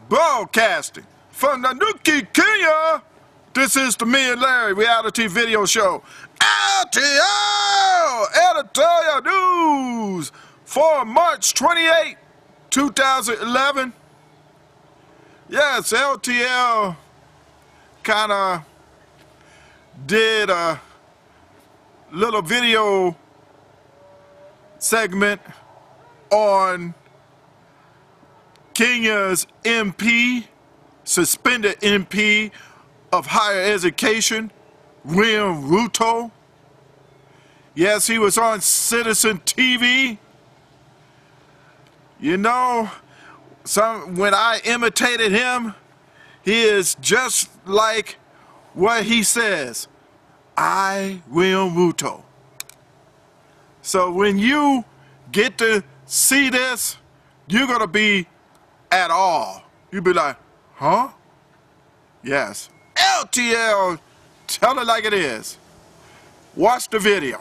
Broadcasting from Nanuki, Kenya, this is the Me and Larry reality video show. LTL Editorial News for March 28, 2011. Yes, LTL kind of did a little video segment on Kenya's MP, suspended MP of higher education, William Ruto. Yes, he was on Citizen TV. You know, when I imitated him, he is just like what he says. I, William Ruto. So when you get to see this, you're going to be at all. You'll be like, huh? Yes. LTL, tell it like it is. Watch the video.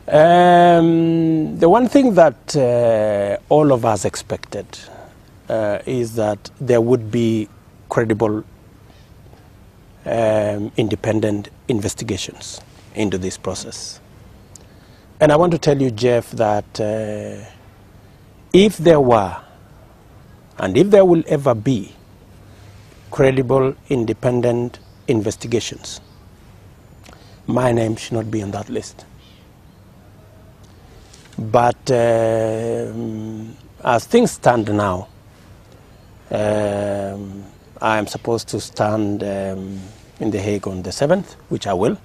The one thing that all of us expected is that there would be credible independent investigations into this process. And I want to tell you, Jeff, that if there were, and if there will ever be, credible independent investigations, my name should not be on that list. But as things stand now, I am supposed to stand in The Hague on the 7th, which I will,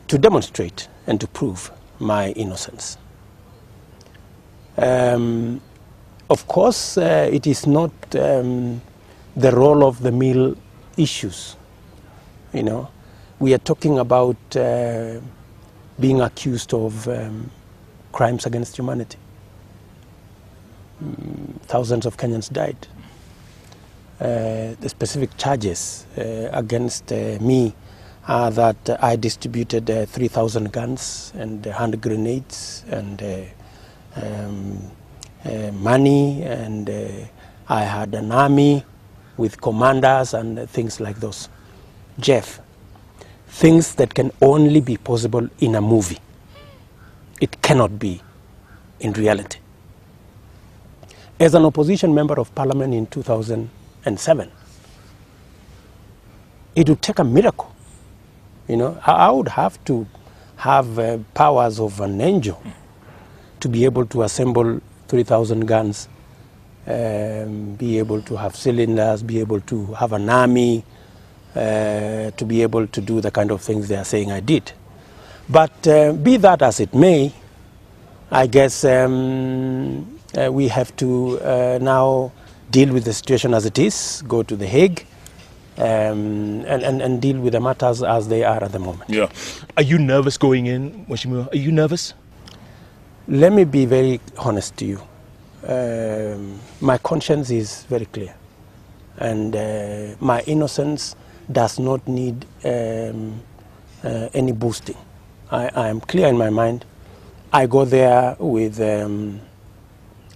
to demonstrate and to prove my innocence. Of course, it is not the role of the mill issues. You know, we are talking about being accused of crimes against humanity. Thousands of Kenyans died. The specific charges against me are that I distributed 3,000 guns and hand grenades and money, and I had an army with commanders and things like those. Jeff, things that can only be possible in a movie. It cannot be in reality. As an opposition member of parliament in 2007, it would take a miracle. You know, I would have to have powers of an angel to be able to assemble 3,000 guns, be able to have cylinders, be able to have an army, to be able to do the kind of things they are saying I did. But be that as it may, I guess we have to now deal with the situation as it is, go to The Hague, and deal with the matters as they are at the moment. Yeah. Are you nervous going in, Mheshimiwa? Are you nervous? Let me be very honest to you. My conscience is very clear, and my innocence does not need any boosting. I am clear in my mind. I go there with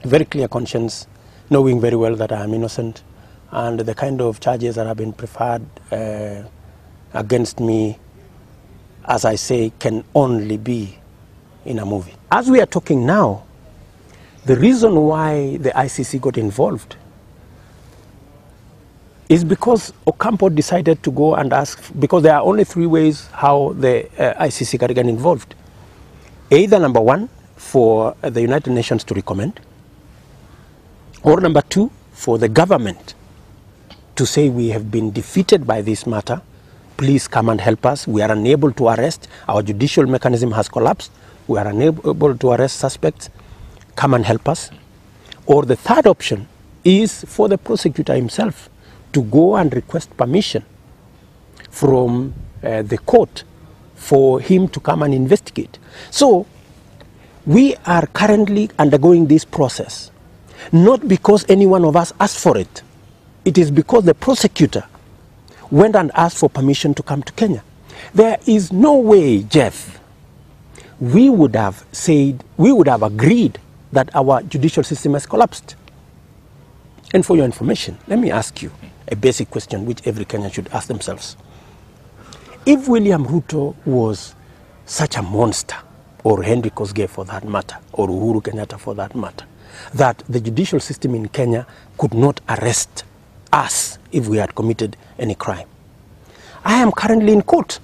very clear conscience, knowing very well that I am innocent, and the kind of charges that have been preferred against me, as I say, can only be in a movie. As we are talking now, the reason why the ICC got involved is because Ocampo decided to go and ask, because there are only three ways how the ICC can get involved. Either number one, for the United Nations to recommend, or number two, for the government to say we have been defeated by this matter, please come and help us, we are unable to arrest, our judicial mechanism has collapsed, we are unable to arrest suspects, come and help us. Or the third option is for the prosecutor himself to go and request permission from the court for him to come and investigate. So we are currently undergoing this process, not because any one of us asked for it. It is because the prosecutor went and asked for permission to come to Kenya. There is no way, Jeff, we would have said, we would have agreed that our judicial system has collapsed. And for your information, let me ask you a basic question which every Kenyan should ask themselves. If William Ruto was such a monster, or Henry Kosgei for that matter, or Uhuru Kenyatta for that matter, that the judicial system in Kenya could not arrest us if we had committed any crime. I am currently in court.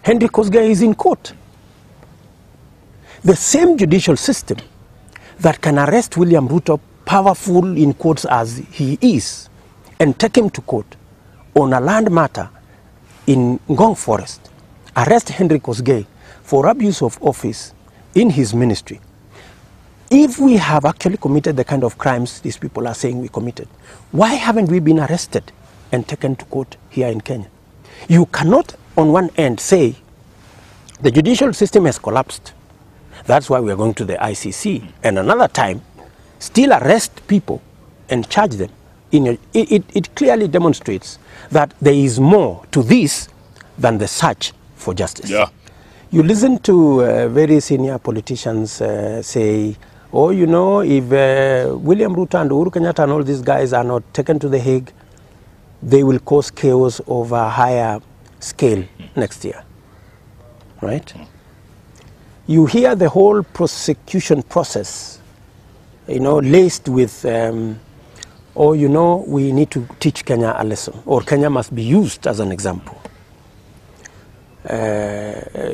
Henry Kosgei is in court. The same judicial system that can arrest William Ruto, powerful in courts as he is, and take him to court on a land matter in Ngong Forest, arrest Henry Kosgei for abuse of office in his ministry. If we have actually committed the kind of crimes these people are saying we committed, why haven't we been arrested and taken to court here in Kenya? You cannot on one end say the judicial system has collapsed. That's why we are going to the ICC. And another time, still arrest people and charge them. It clearly demonstrates that there is more to this than the search for justice. Yeah. You listen to very senior politicians say, oh, you know, if William Ruto and Uhuru Kenyatta and all these guys are not taken to the Hague, they will cause chaos of a higher scale next year. Right? You hear the whole prosecution process, you know, laced with, oh, you know, we need to teach Kenya a lesson, or Kenya must be used as an example.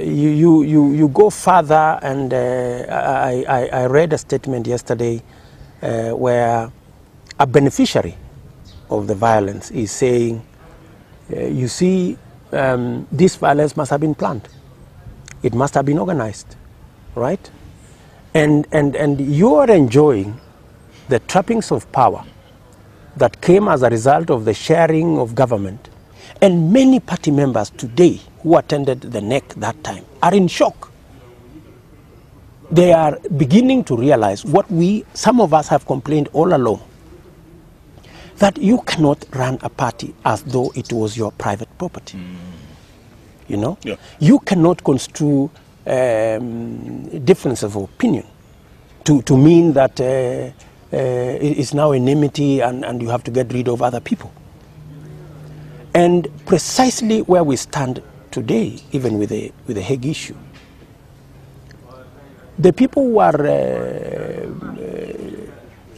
You go further, and I read a statement yesterday where a beneficiary of the violence is saying, you see, this violence must have been planned. It must have been organized, right? And you are enjoying the trappings of power that came as a result of the sharing of government. And many party members today who attended the NEC that time are in shock. They are beginning to realize what some of us have complained all along, that you cannot run a party as though it was your private property. You know? Yeah. You cannot construe difference of opinion to mean that it's now enmity and you have to get rid of other people. And precisely where we stand today, even with the Hague issue, the people who are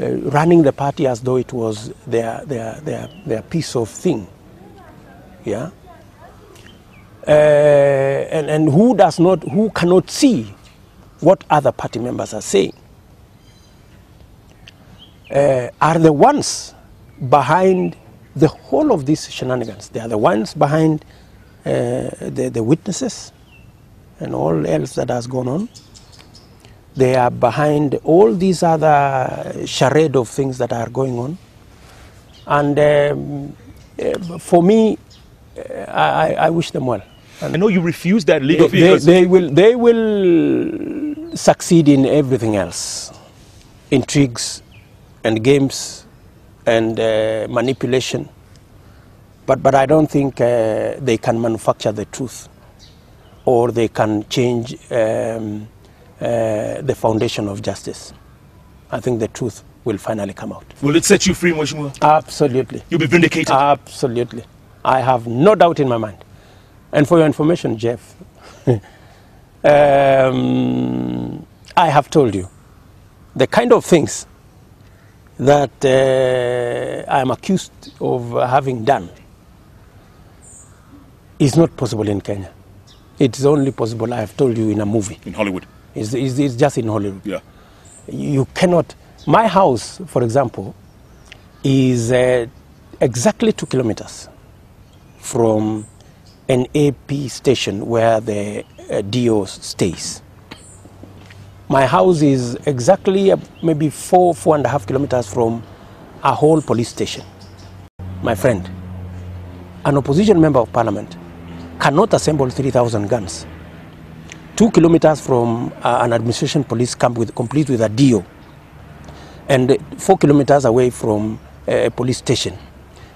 running the party as though it was their piece of thing, yeah, and who cannot see what other party members are saying, are the ones behind the whole of these shenanigans. They are the ones behind the witnesses and all else that has gone on. They are behind all these other charade of things that are going on. And for me, I wish them well. And I know you refuse that legal fee. They will succeed in everything else. Intrigues and games and manipulation. But I don't think they can manufacture the truth, or they can change the foundation of justice. I think the truth will finally come out. Will it set you free, Mheshimiwa? Absolutely. You'll be vindicated? Absolutely. I have no doubt in my mind. And for your information, Jeff, I have told you the kind of things that I am accused of having done is not possible in Kenya. It's only possible, I have told you, in a movie. In Hollywood? It's just in Hollywood. Yeah. You cannot. My house, for example, is exactly 2 kilometers from an AP station where the DO stays. My house is exactly maybe 4.5 kilometers from a whole police station. My friend, an opposition member of parliament cannot assemble 3,000 guns 2 kilometers from an administration police camp complete with a DO, and 4 kilometers away from a police station,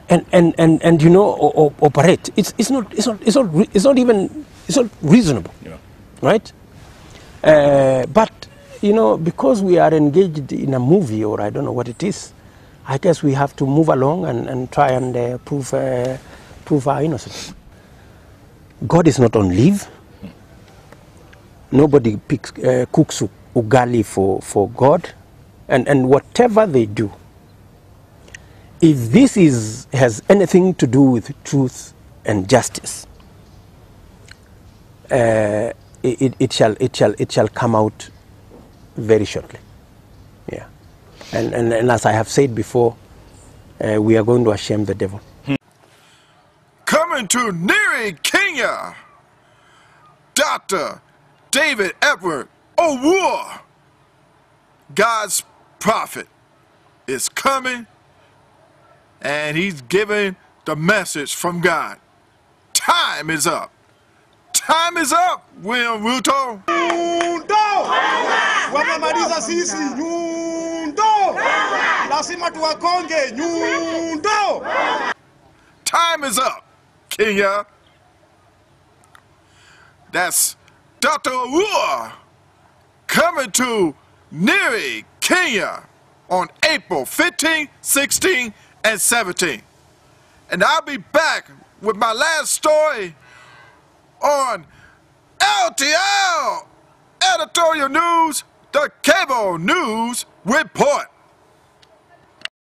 and you know, operate. It's not reasonable, yeah. Right? But you know, because we are engaged in a movie, or I don't know what it is, I guess we have to move along and try and prove our innocence. God is not on leave. Nobody cooks ugali for God. And whatever they do, if this has anything to do with truth and justice, it shall come out very shortly. Yeah. And as I have said before, we are going to shame the devil. Coming to Nyeri, Kenya, Dr. David Edward Owuor, God's prophet, is coming, and he's giving the message from God. Time is up. Time is up, William Ruto. Nyundo! Wamemaliza sisi. Nyundo! Lazima tuwakonge. Nyundo! Time is up, Kenya. That's Dr. Owuor coming to Nyeri, Kenya on April 15, 16, and 17. And I'll be back with my last story on LTL Editorial News, the Cable News Report.